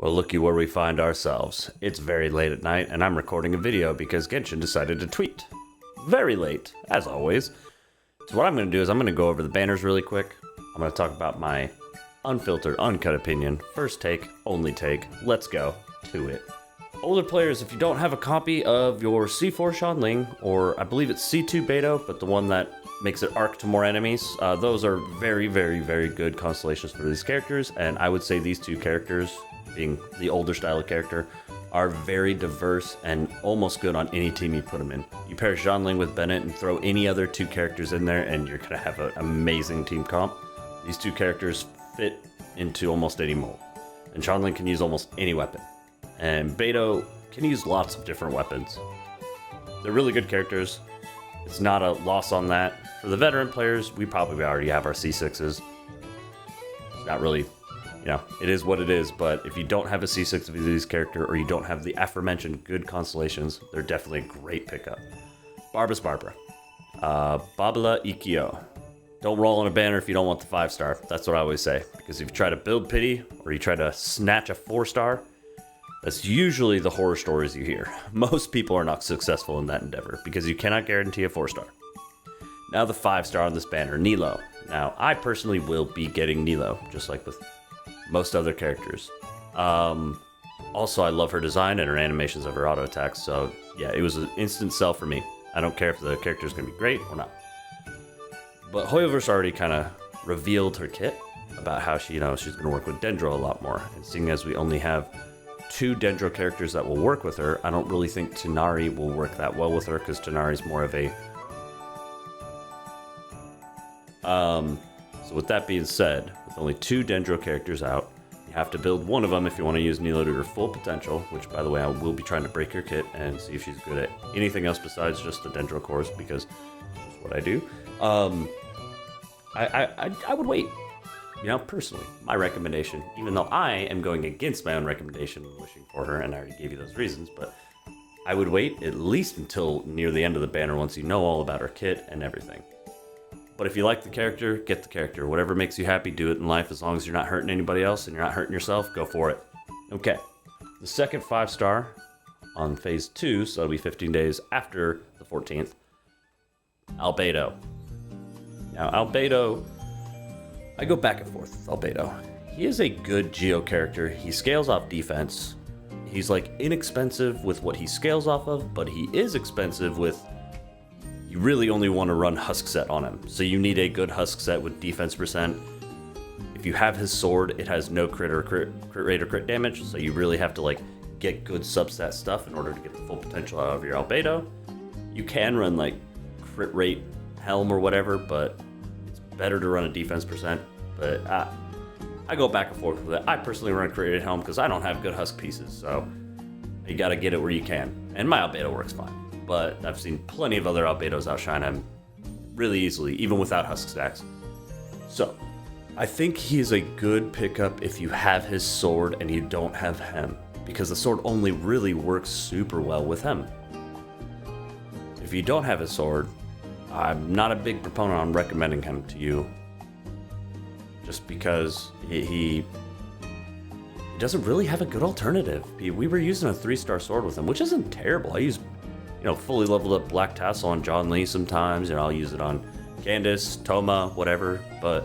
Well, looky where we find ourselves. It's very late at night, and I'm recording a video because Genshin decided to tweet. Very late, as always. So what I'm going to do is I'm going to go over the banners really quick. I'm going to talk about my unfiltered, uncut opinion. First take, only take. Let's go to it. Older players, if you don't have a copy of your C4 Xianling, or I believe it's C2 Beidou, but the one that makes it arc to more enemies, those are very, very, very good constellations for these characters, and I would say these two characters, being the older style of character, are very diverse and almost good on any team you put them in. You pair Xianling with Bennett and throw any other two characters in there and you're going to have an amazing team comp. These two characters fit into almost any mold. And Xianling can use almost any weapon. And Beidou can use lots of different weapons. They're really good characters. It's not a loss on that. For the veteran players, we probably already have our C6s. It's not really... it is what it is, but if you don't have a C6 of these character, or you don't have the aforementioned good constellations, they're definitely a great pickup. Barbas Barbara. Babala Ikkyo. Don't roll on a banner if you don't want the 5-star. That's what I always say. Because if you try to build pity, or you try to snatch a 4-star, that's usually the horror stories you hear. Most people are not successful in that endeavor, because you cannot guarantee a 4-star. Now the 5-star on this banner, Nilou. Now, I personally will be getting Nilou, just like with most other characters. Also, I love her design and her animations of her auto attacks, so yeah, it was an instant sell for me. I don't care if the character's gonna be great or not. But Hoyoverse already kind of revealed her kit about how she's gonna work with Dendro a lot more. And seeing as we only have 2 Dendro characters that will work with her, I don't really think Tighnari will work that well with her, because Tighnari's more of a... So with that being said, with only 2 Dendro characters out, you have to build one of them if you want to use Nilou to her full potential, which, by the way, I will be trying to break her kit and see if she's good at anything else besides just the Dendro cores, because that's what I do. I would wait. Personally, my recommendation, even though I am going against my own recommendation, wishing for her, and I already gave you those reasons, but I would wait at least until near the end of the banner once you know all about her kit and everything. But if you like the character, get the character. Whatever makes you happy, do it in life. As long as you're not hurting anybody else and you're not hurting yourself, go for it. Okay. The second 5-star on phase 2, so that'll be 15 days after the 14th, Albedo. Now, Albedo, I go back and forth with Albedo. He is a good Geo character. He scales off defense. He's like inexpensive with what he scales off of, but he is expensive with... You really only want to run Husk Set on him, so you need a good Husk Set with defense percent. If you have his sword, it has no crit rate or crit damage, so you really have to get good substat stuff in order to get the full potential out of your Albedo. You can run crit rate helm or whatever, but it's better to run a defense percent. But I go back and forth with it. I personally run crit rate helm because I don't have good Husk pieces, so you gotta get it where you can. And my Albedo works fine. But I've seen plenty of other Albedos outshine him really easily, even without Husk stacks. So, I think he's a good pickup if you have his sword and you don't have Hem, because the sword only really works super well with Hem. If you don't have his sword, I'm not a big proponent on recommending him to you, just because he doesn't really have a good alternative. We were using a 3-star sword with him, which isn't terrible. I use fully leveled up Black Tassel on John Lee sometimes, and I'll use it on Candace, Toma, whatever, but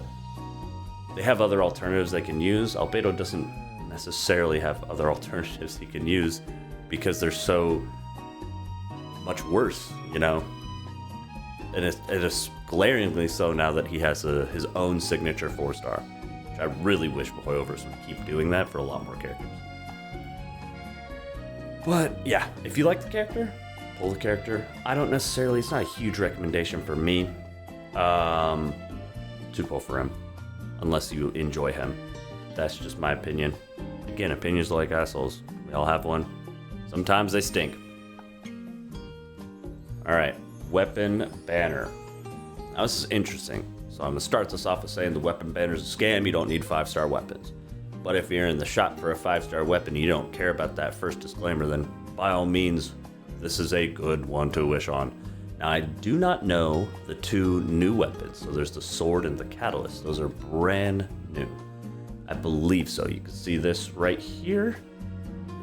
they have other alternatives they can use. Albedo doesn't necessarily have other alternatives he can use because they're so much worse, And it's glaringly so now that he has his own signature 4-star, which I really wish Hoyoverse would keep doing that for a lot more characters. But yeah, if you like the character, pull the character. I don't necessarily, it's not a huge recommendation for me to pull for him, unless you enjoy him. That's just my opinion. Again, opinions are like assholes. We all have one. Sometimes they stink. Alright, weapon banner. Now this is interesting. So I'm going to start this off with saying the weapon banner is a scam. You don't need 5-star weapons. But if you're in the shop for a 5-star weapon and you don't care about that first disclaimer, then by all means, this is a good one to wish on. Now, I do not know the 2 new weapons. So there's the sword and the catalyst. Those are brand new. I believe so. You can see this right here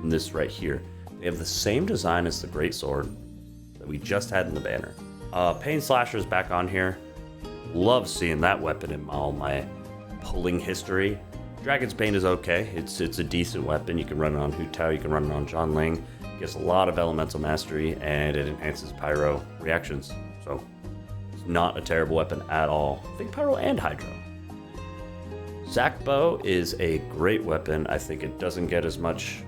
and this right here. They have the same design as the Greatsword that we just had in the banner. Pain Slasher's back on here. Love seeing that weapon in all my pulling history. Dragon's Bane is okay. It's a decent weapon. You can run it on Hu Tao, you can run it on John Ling. Gets a lot of elemental mastery, and it enhances pyro reactions. So it's not a terrible weapon at all. I think pyro and hydro. Zac Bow is a great weapon. I think it doesn't get as much...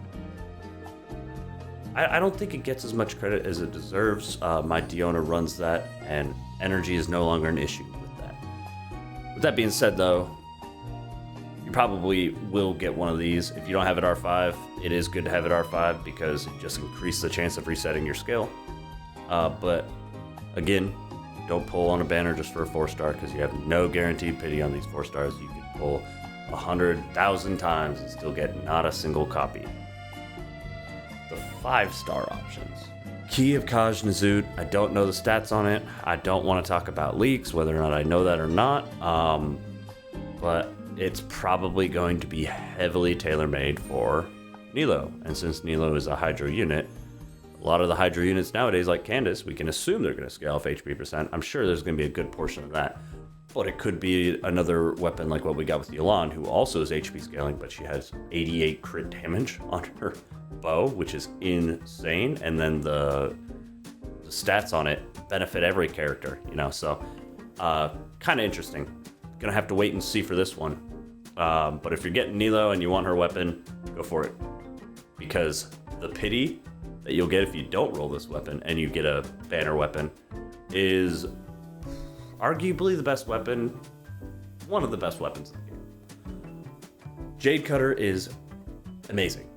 I don't think it gets as much credit as it deserves. My Diona runs that, and energy is no longer an issue with that. With that being said, though, you probably will get one of these. If you don't have it R5, it is good to have it R5 because it just increases the chance of resetting your skill. But again, don't pull on a banner just for a 4-star because you have no guaranteed pity on these 4 stars. You can pull 100,000 times and still get not a single copy. The 5-star options. Keyofkhajnisut, I don't know the stats on it. I don't want to talk about leaks, whether or not I know that or not. But it's probably going to be heavily tailor-made for Nilou. And since Nilou is a Hydro unit, a lot of the Hydro units nowadays, like Candace, we can assume they're going to scale off HP percent. I'm sure there's going to be a good portion of that. But it could be another weapon like what we got with Yelan, who also is HP scaling, but she has 88 crit damage on her bow, which is insane. And then the stats on it benefit every character, you know, so kind of interesting. Gonna have to wait and see for this one. But if you're getting Nilou and you want her weapon, go for it. Because the pity that you'll get if you don't roll this weapon and you get a banner weapon is arguably the best weapon, one of the best weapons in the game. Jadecutter is amazing.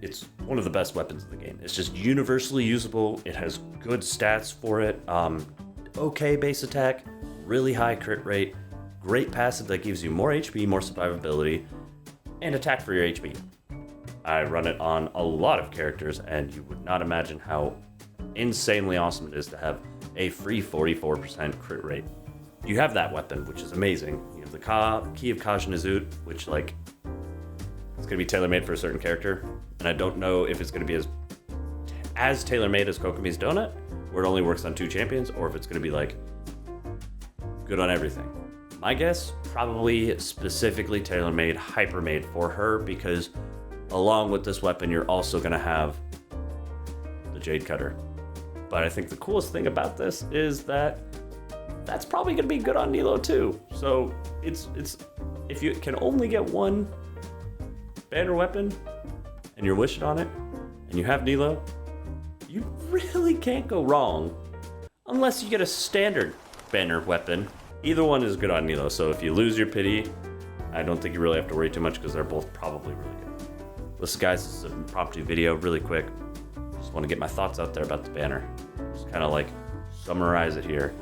It's one of the best weapons in the game. It's just universally usable. It has good stats for it. Okay base attack, really high crit rate, great passive that gives you more HP, more survivability, and attack for your HP. I run it on a lot of characters, and you would not imagine how insanely awesome it is to have a free 44% crit rate. You have that weapon, which is amazing. You have the keyofkhajnisut, which like it's gonna be tailor-made for a certain character, and I don't know if it's gonna be as tailor-made as Kokomi's Donut, where it only works on 2 champions, or if it's gonna be like good on everything. My guess, probably specifically tailor-made, hyper-made for her, because along with this weapon, you're also gonna have the Jadecutter. But I think the coolest thing about this is that that's probably gonna be good on Nilou too. So it's if you can only get one banner weapon and you're wishing on it and you have Nilou, you really can't go wrong unless you get a standard banner weapon. Either one is good on Nilou, so if you lose your pity, I don't think you really have to worry too much because they're both probably really good. Listen guys, this is an impromptu video, really quick. Just want to get my thoughts out there about the banner. Just kind of like summarize it here.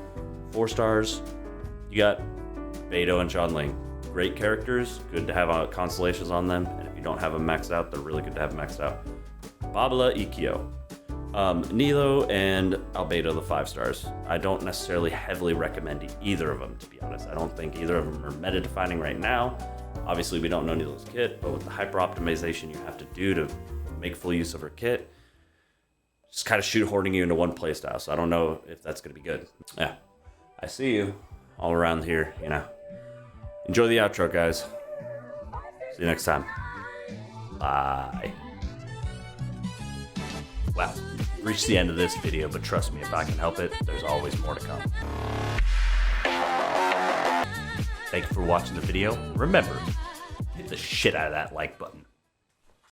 4 stars, you got Albedo and John Ling. Great characters, good to have constellations on them, and if you don't have them maxed out, they're really good to have maxed out. Babala, Ikkyo. Nilou and Albedo, the 5 stars. I don't necessarily heavily recommend either of them, to be honest. I don't think either of them are meta defining right now. Obviously, we don't know Nilou's kit, but with the hyper optimization you have to do to make full use of her kit, just kind of shoehorning you into one playstyle. So I don't know if that's going to be good. Yeah, I see you all around here, you know. Enjoy the outro, guys. See you next time. Bye. Wow, reached the end of this video, but trust me, if I can help it, there's always more to come. Thank you for watching the video. Remember, hit the shit out of that like button.